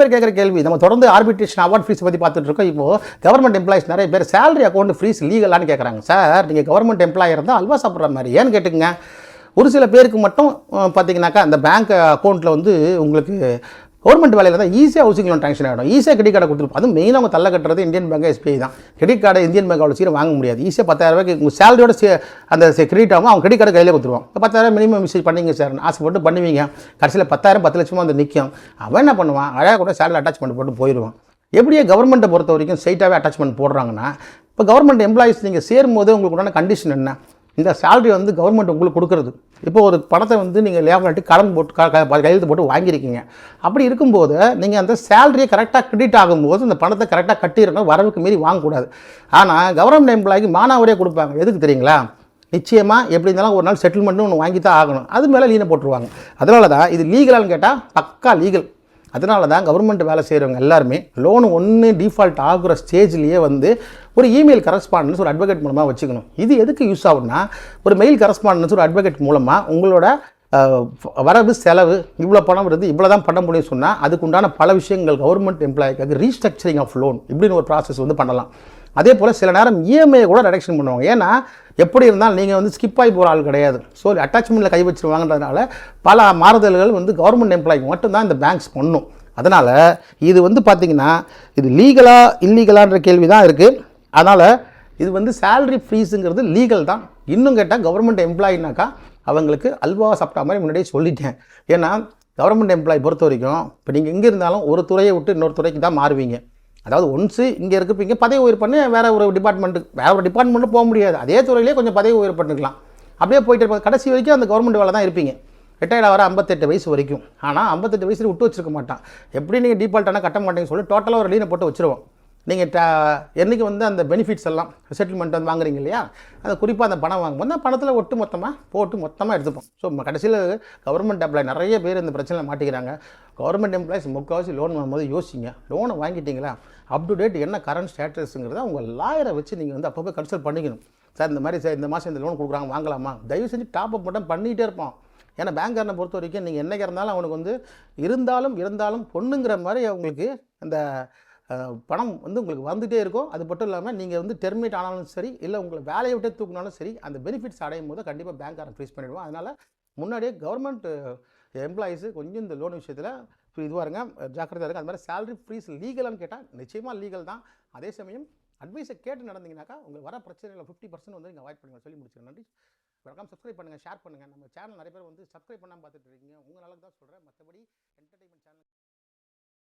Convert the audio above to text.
பேர் கேட்குற கேள்வி. நம்ம தொடர்ந்து ஆர்பிட்ரேஷன் அவார்ட் ஃப்ரீஸ் பற்றி பார்த்துட்டு இருக்கோம். இப்போது கவர்மெண்ட் எம்ப்ளாயிஸ் நிறைய பேர் சேலரி அக்கௌண்ட் ஃப்ரீஸ் லீகலான்னு கேட்குறாங்க. சார் நீங்கள் கவர்மெண்ட் எம்ப்ளாயி இருந்தால் அல்வா சாப்பிட்ற மாதிரி ஏன்னு கேட்டுங்க. ஒரு சில பேருக்கு மட்டும் பார்த்தீங்கன்னாக்கா அந்த பேங்க் அக்கௌண்ட்டில் வந்து உங்களுக்கு கவர்மெண்ட் வேலையில் தான் ஈஸியாக ஹவுசிங் லோன் டேங்ஷன் ஆகிடும். ஈஸியாக கிரெடிட் கார்டை கொடுத்துருப்போம். அதுவும் மெயினாக அவங்க தள்ள கட்டுறது இந்தியன் பேங்க், எஸ்பிஐ தான். கிரெடிட் கார்டை இந்தியன் பேங்க் அவ்வளோ சீக்கிரம் வாங்க முடியாது. ஈஸியாக 10,000 ரூபாய்க்கு உங்கள் சேலரியோட அந்த கிரெடிட் ஆகும். அவங்க கிரெடிட் கார்டு கையில் கொடுத்துருவாங்க. 10,000 மினிமம் மெசேஜ் பண்ணிங்க சார் ஆசைப்பட்டு பண்ணுவீங்க. கடைசியில் 10,000 10 லட்சமாக வந்து நிற்கும். அவன் என்ன பண்ணுவான், அழகாக கூட சேலரி அட்டாச்மெண்ட் போட்டு போயிடுவான். எப்படியே கவர்மெண்ட்டை பொறுத்த வரைக்கும் ஸ்ட்ரைட்டாகவே அட்டாச்மெண்ட் போடுறாங்கன்னா, இப்போ கவர்மெண்ட் எம்ப்ளாயிஸ் நீங்கள் சேரும்போது உங்களுக்கு உண்டான கண்டிஷன் என்ன, இந்த சேலரி வந்து கவர்மெண்ட் உங்களுக்கு கொடுக்குறது. இப்போ ஒரு பணத்தை வந்து நீங்கள் லேபர் கடன் போட்டு கையெழுத்து போட்டு வாங்கியிருக்கீங்க. அப்படி இருக்கும்போது நீங்கள் அந்த சேலரியை கரெக்டாக கிரெடிட் ஆகும்போது அந்த பணத்தை கரெக்டாக கட்டிடணும், வரவுக்கு மீறி வாங்கக்கூடாது. ஆனால் கவர்மெண்ட் எம்ப்ளாய்க்கு மானாவரியாக கொடுப்பாங்க. எதுக்கு தெரியுங்களா? நிச்சயமாக எப்படி இருந்தாலும் ஒரு நாள் செட்டில்மெண்ட்னு ஒன்று வாங்கி தான் ஆகணும். அது மேலே லீனை போட்டுருவாங்க. அதனால தான் இது லீகலான்னு கேட்டால் பக்கா லீகல். அதனால தான் கவர்மெண்ட் வேலை செய்கிறவங்க எல்லாருமே லோனு ஒன்று டிஃபால்ட் ஆகுற ஸ்டேஜ்லேயே வந்து ஒரு இமெயில் கரஸ்பாண்டன்ஸ் ஒரு அட்வொகேட் மூலமாக வச்சுக்கணும். இது எதுக்கு யூஸ் ஆகும்னா, ஒரு மெயில் கரஸ்பாண்டன்ஸ் ஒரு அட்வொகேட் மூலமாக உங்களோட வரவு செலவு இவ்வளோ பணம் வருது, இவ்வளோ தான் பண்ண முடியும்னு சொன்னால் அதுக்குண்டான பல விஷயங்கள் கவர்மெண்ட் எம்ப்ளாய்க்காக ரீஸ்ட்ரக்சரிங் ஆஃப் லோன் இப்படின்னு ஒரு ப்ராசஸ் வந்து பண்ணலாம். அதே போல் சில நேரம் இஎம்ஐயை கூட ரெடக்ஷன் பண்ணுவாங்க. ஏன்னா எப்படி இருந்தாலும் நீங்கள் வந்து ஸ்கிப் ஆகி போகிற ஆள் கிடையாது. ஸோ அட்டாச்மெண்ட்டில் கை வச்சுருவாங்கன்றதுனால பல மாறுதல்கள் வந்து கவர்மெண்ட் எம்ப்ளாய்க்கு மட்டும்தான் இந்த பேங்க்ஸ் பண்ணும். அதனால் இது வந்து பார்த்திங்கன்னா இது லீகலா இல்லீகலான்ற கேள்வி தான் இருக்குது. அதனால் இது வந்து சேலரி ஃப்ரீஸுங்கிறது லீகல் தான். இன்னும் கேட்டால் கவர்மெண்ட் எம்ப்ளாயினாக்கா அவங்களுக்கு அல்வா சாப்பிட்டா மாதிரி முன்னாடியே சொல்லிட்டேன். ஏன்னா கவர்மெண்ட் எம்ப்ளாய் பொறுத்த வரைக்கும் இப்போ நீங்கள் எங்கே இருந்தாலும் ஒரு துறையை விட்டு இன்னொரு துறைக்கு தான் மாறுவீங்க. அதாவது ஒன்ஸு இங்கே இருப்பீங்க, பதவி உயர் பண்ணி வேறு ஒரு டிபார்ட்மெண்ட்டு போக முடியாது. அதே துறையிலே கொஞ்சம் பதவி உயர் பண்ணிக்கலாம். அப்படியே போயிட்டு இருப்பாங்க. கடைசி வரைக்கும் அந்த கவர்மெண்ட் வேலை தான் இருப்பீங்க. ரிட்டையர்ட் ஆகிற 58 வயசு வரைக்கும். ஆனால் 58 வயசுல விட்டு வச்சிருக்க மாட்டான். எப்படி நீங்கள் டிஃபால்ட்டானால் கட்ட மாட்டேங்கன்னு சொல்லி டோட்டலாக ஒரு லீனை போட்டு வச்சுருவோம். நீங்கள் என்றைக்கு வந்து அந்த பெனிஃபிட்ஸ் எல்லாம் செட்டில்மெண்ட் வந்து வாங்குறீங்க இல்லையா, அந்த குறிப்பாக அந்த பணம் வாங்கும்போது அந்த பணத்தில் ஒட்டு மொத்தமாக எடுத்துப்போம். ஸோ கடைசியில் கவர்மெண்ட் எம்ப்ளாய் நிறைய பேர் இந்த பிரச்சனையில் மாட்டிக்கிறாங்க. கவர்மெண்ட் எம்ப்ளாய்ஸ் முக்கால்வாசி லோன் வாங்கும்போது யோசிங்க, லோனை வாங்கிட்டீங்களா, அப் டு டேட் என்ன கரண்ட் ஸ்டேட்டஸுங்கிறத உங்கள் லாயரை வச்சு நீங்கள் வந்து அப்பப்போ கன்சல்ட் பண்ணிக்கணும். சார் இந்த மாதிரி சார் இந்த மாதம் இந்த லோன் கொடுக்குறாங்க வாங்கலாமா, தயவு செஞ்சு டாப் அப் மட்டும் பண்ணிகிட்டே இருப்போம். ஏன்னா பேங்க்காரனை பொறுத்த வரைக்கும் நீங்கள் என்னைக்கு இருந்தாலும் அவனுக்கு வந்து இருந்தாலும் பொண்ணுங்கிற மாதிரி அவங்களுக்கு அந்த பணம் வந்து உங்களுக்கு வந்துகிட்டே இருக்கும். அது மட்டும் இல்லாமல் நீங்கள் வந்து டெர்மினேட் ஆனாலும் சரி, இல்லை உங்களை வேலையை விட்டே தூக்கினாலும் சரி, அந்த பெனிஃபிட்ஸ் அடையும் போது கண்டிப்பாக பேங்க்காரன் ஃப்ரீஸ் பண்ணிவிடுவோம். அதனால் முன்னாடியே கவர்மெண்ட் எம்ப்ளாயீஸு கொஞ்சம் இந்த லோன் விஷயத்தில் இதுவாக இருங்க, ஜாக்கிரதையாக இருங்க. அது மாதிரி சேலரி ஃப்ரீஸ் லீகலான்னு கேட்டால் நிச்சயமாக லீகல் தான். அதே சமயம் அட்வைஸை கேட்டு நடந்தீங்கன்னாக்கா உங்களுக்கு வர பிரச்சனையில் 50% வந்து நீங்கள் அவாய்ட் பண்ணுங்கள். சொல்லி முடிச்சுக்கிறேன். நன்றி. வணக்கம். சப்ஸ்கிரைப் பண்ணுங்கள், ஷேர் பண்ணுங்கள். நம்ம சேனல் நிறைய பேர் வந்து சப்ஸ்கிரைப் பண்ணாமல் பார்த்துட்டு இருக்கீங்க. உங்கள் நல்லது தான் சொல்கிறேன். மற்றபடி என்டர்டைன்மெண்ட் சேனல்